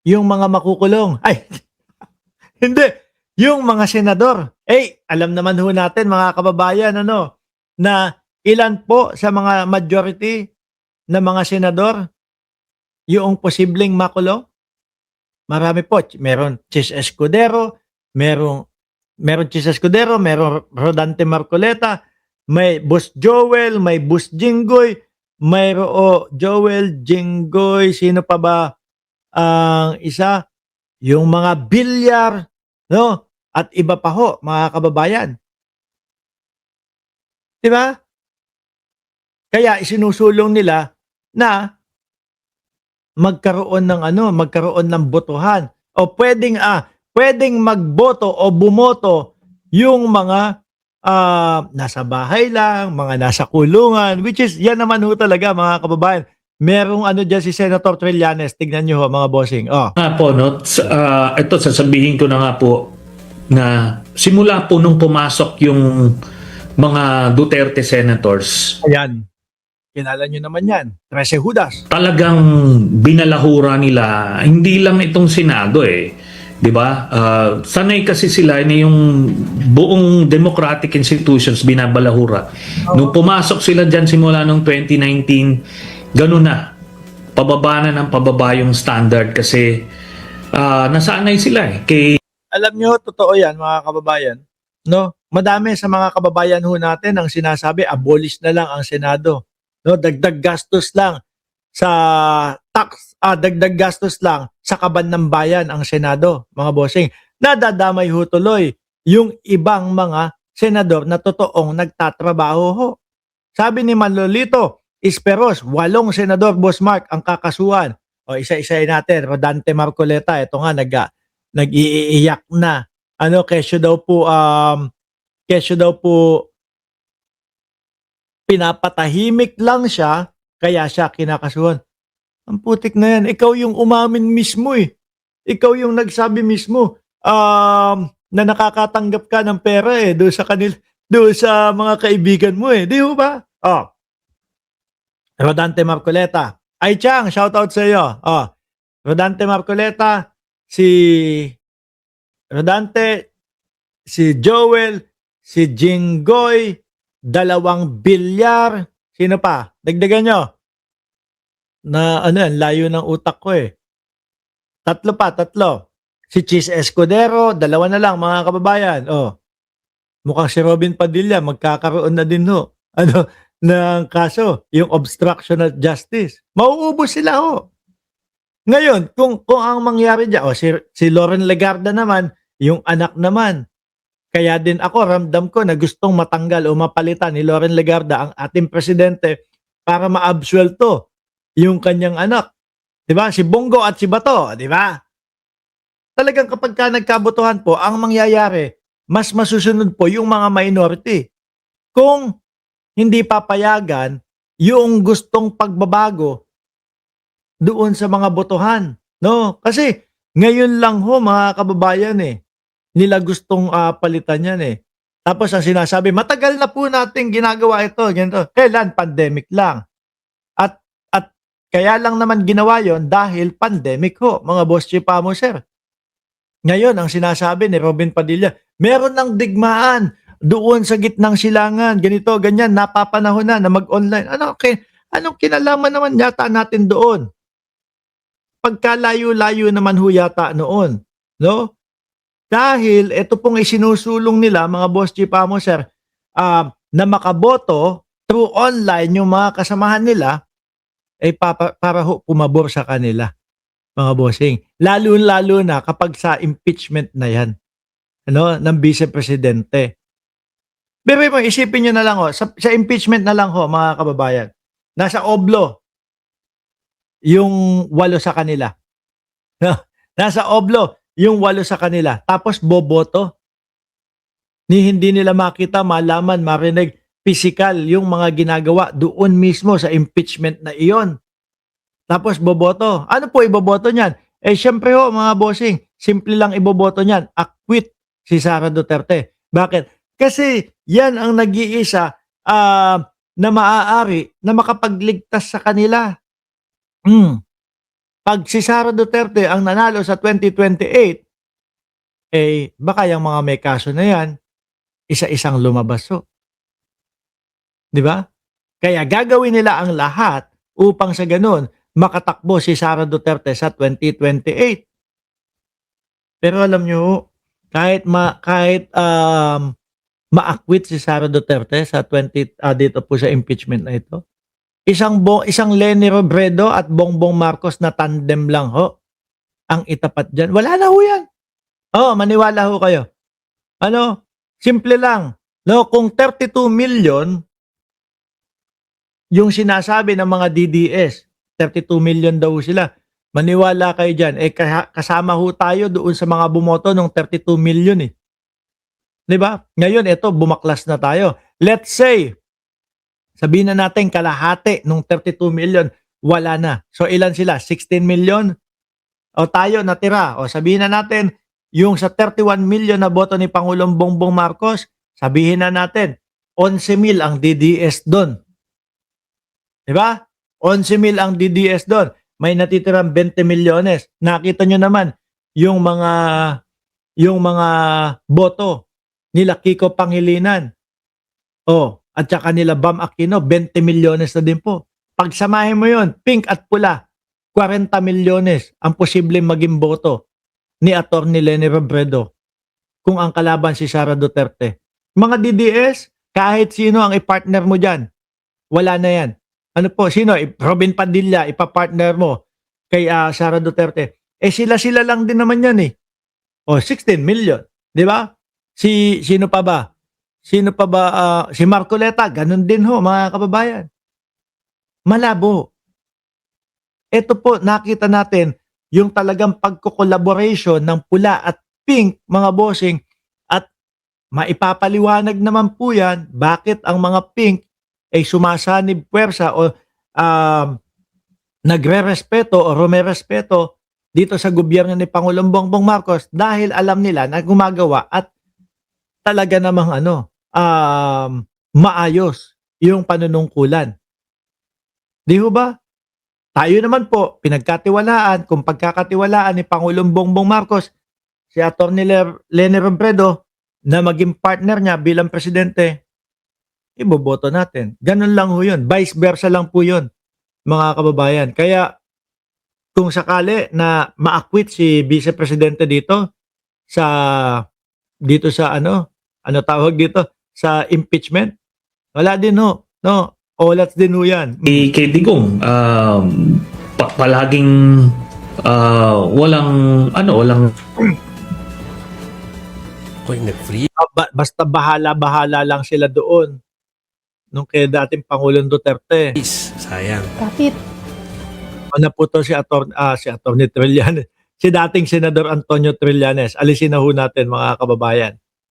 yung mga makukulong. Ay, hindi, yung mga senador. Eh, alam naman ho natin mga kababayan ano, na ilan po sa mga majority na mga senador yung posibleng makulong? Marami po. Meron Chis Escudero, merong meron Chis Escudero, meron Rodante Marcoleta, may Boss Joel, may Boss Jinggoy, mayro Joel, Jinggoy, sino pa ba ang isa? Yung mga bilyar, no? At iba pa ho, mga kababayan. 'Di ba? Kaya isinusulong nila na magkaroon ng ano, magkaroon ng botohan o pwedeng magboto o bumoto yung mga nasa bahay lang, mga nasa kulungan, which is yan naman ho talaga mga kababayan. Merong ano diyan si Senator Trillanes, tignan niyo ho mga bossing. Oh, Nga po, no? Ito, sasabihin ko na nga po na simula po nung pumasok yung mga Duterte senators, ayan. Kilala niyo naman yan. 13 Judas. talagang binalahura nila, hindi lang itong Senado eh. 'Di ba? Sanay kasi sila na yung buong democratic institutions binabalahura. Nung pumasok sila diyan simula nung 2019, ganun na. Pababa na ng pababa yung standard kasi nasanay sila eh. Alam niyo, totoo yan mga kababayan. No? Madami sa mga kababayan ho natin ang sinasabi, abolish na lang ang Senado. No? Dagdag gastos lang sa tax, dagdag gastos lang sa kaban ng bayan ang Senado, mga bossing. Nadadamay ho tuloy yung ibang mga senador na totoong nagtatrabaho ho. Sabi ni Manlolito Isperos, 8 senador, Boss Mark, ang kakasuhan. O isa-isahin natin, Rodante Marcoleta, ito nga nag-iiyak na. Ano, kesyo daw po pinapatahimik lang siya, kaya siya kinakasuhan. Ang putik na yan, ikaw yung umamin mismo eh. Ikaw yung nagsabi mismo na nakakatanggap ka ng pera eh doon sa mga kaibigan mo eh. Di ba? Oh, Rodante Marcoleta. Ay Chang, shoutout sa iyo. Oh, Rodante Marcoleta, si Rodante, si Joel, si Jinggoy, 2 bilyar. Sino pa? Dagdagan nyo. Na ano yan, layo ng utak ko eh. Tatlo. Si Chis Escudero, 2 na lang mga kababayan. Oh, mukhang si Robin Padilla magkakaroon na din ho. Ano, ng kaso, yung obstruction of justice. Mauubos sila ho. Ngayon, kung ang mangyari diyan, si Loren Legarda naman, yung anak naman. Kaya din ako, ramdam ko na gustong matanggal o mapalitan ni Loren Legarda ang ating presidente para maabsuelto yung kanyang anak. 'Di ba? Si Bongo at si Bato, 'di ba? Talagang kapag ka nagkabotohan po, ang mangyayari, mas masusunod po yung mga minority. Kung hindi papayagan yung gustong pagbabago doon sa mga botohan, no? Kasi ngayon lang ho mga kababayan eh, nila gustong palitan yan eh. Tapos ang sinasabi, matagal na po nating ginagawa ito, ganito. Kailan? Pandemic lang. At kaya lang naman ginawa yon dahil pandemic ho, mga boss chipamo sir. Ngayon, ang sinasabi ni Robin Padilla, meron ng digmaan doon sa gitnang silangan, ganito, ganyan, napapanahon na mag-online. Anong kinalaman naman yata natin doon? Pagkalayo-layo naman ho yata noon, no? Dahil ito pong isinusulong nila, mga boss chipamo sir, na makaboto through online yung mga kasamahan nila, ay para ho pumabor sa kanila, mga bossing. Lalo-lalo na kapag sa impeachment na yan, ano, ng Vice Presidente. Pero mo, isipin nyo na lang ho, sa impeachment na lang ho, mga kababayan, nasa oblo, yung 8 sa kanila. Nasa oblo, yung 8 sa kanila. Tapos boboto. Ni hindi nila makita, malaman, marinig, physical yung mga ginagawa doon mismo sa impeachment na iyon. Tapos boboto. Ano po iboboto niyan? Eh syempre ho mga bossing, simple lang iboboto niyan. Acquit si Sara Duterte. Bakit? Kasi yan ang nag-iisa na maaari na makapagligtas sa kanila. Pag si Sara Duterte ang nanalo sa 2028, baka yung mga may kaso na yan, isa-isang lumabas ho. Di ba? Kaya gagawin nila ang lahat upang sa ganun makatakbo si Sara Duterte sa 2028. Pero alam nyo, kahit ma-acquit si Sara Duterte sa dito po sa impeachment na ito, isang Leni Robredo at Bongbong Marcos na tandem lang ho ang itapat diyan. Wala na ho yan. Maniwala ho kayo. Simple lang. No, kung 32 million yung sinasabi ng mga DDS, 32 million daw sila. Maniwala kayo dyan. Kasama ho tayo doon sa mga bumoto ng 32 million eh. Diba? Ngayon, ito, bumaklas na tayo. Let's say, sabihin na natin kalahati ng 32 million, wala na. So, ilan sila? 16 million? O tayo natira. O sabihin na natin, yung sa 31 million na boto ni Pangulong Bongbong Marcos, sabihin na natin, 11,000 ang DDS doon. Diba? 11,000 ang DDS doon. May natitirang 20 milyones. Nakita nyo naman yung mga boto nila Kiko Pangilinan. At saka nila Bam Aquino, 20 milyones na din po. Pagsamahin mo yon, pink at pula, 40 milyones ang posibleng maging boto ni Atty. Leni Robredo kung ang kalaban si Sara Duterte. Mga DDS, kahit sino ang ipartner mo dyan, wala na yan. Ano po, sino? Robin Padilla, ipapartner mo kay Sara Duterte. Sila lang din naman yan eh. 16 million. Di ba? Sino pa ba? Si Marcoleta, ganun din ho, mga kababayan. Malabo. Ito po, nakita natin yung talagang pagko-collaboration ng pula at pink, mga bossing, at maipapaliwanag naman po yan bakit ang mga pink ay sumasanib puwersa o nagre-respeto o rumerespeto dito sa gobyerno ni Pangulong Bongbong Marcos dahil alam nila na gumagawa at talaga namang maayos yung panunungkulan. Di ho ba? Tayo naman po, pinagkatiwalaan, kung pagkakatiwalaan ni Pangulong Bongbong Marcos, si Atty. Leni Robredo na maging partner niya bilang presidente, iboboto natin. Ganun lang ho yun. Vice versa lang po yun, mga kababayan. Kaya, kung sakali na ma-acquit si Vice Presidente dito sa tawag dito, sa impeachment, wala din ho. No? Olats din ho yan. Kay Digong, palaging walang nag-free. Basta bahala-bahala lang sila doon. Nung kay dating Pangulong Duterte. Sayang. Kapit. Ano po to si Atty. Trillanes. Si dating Senador Antonio Trillanes. Alisin na ho natin, mga kababayan.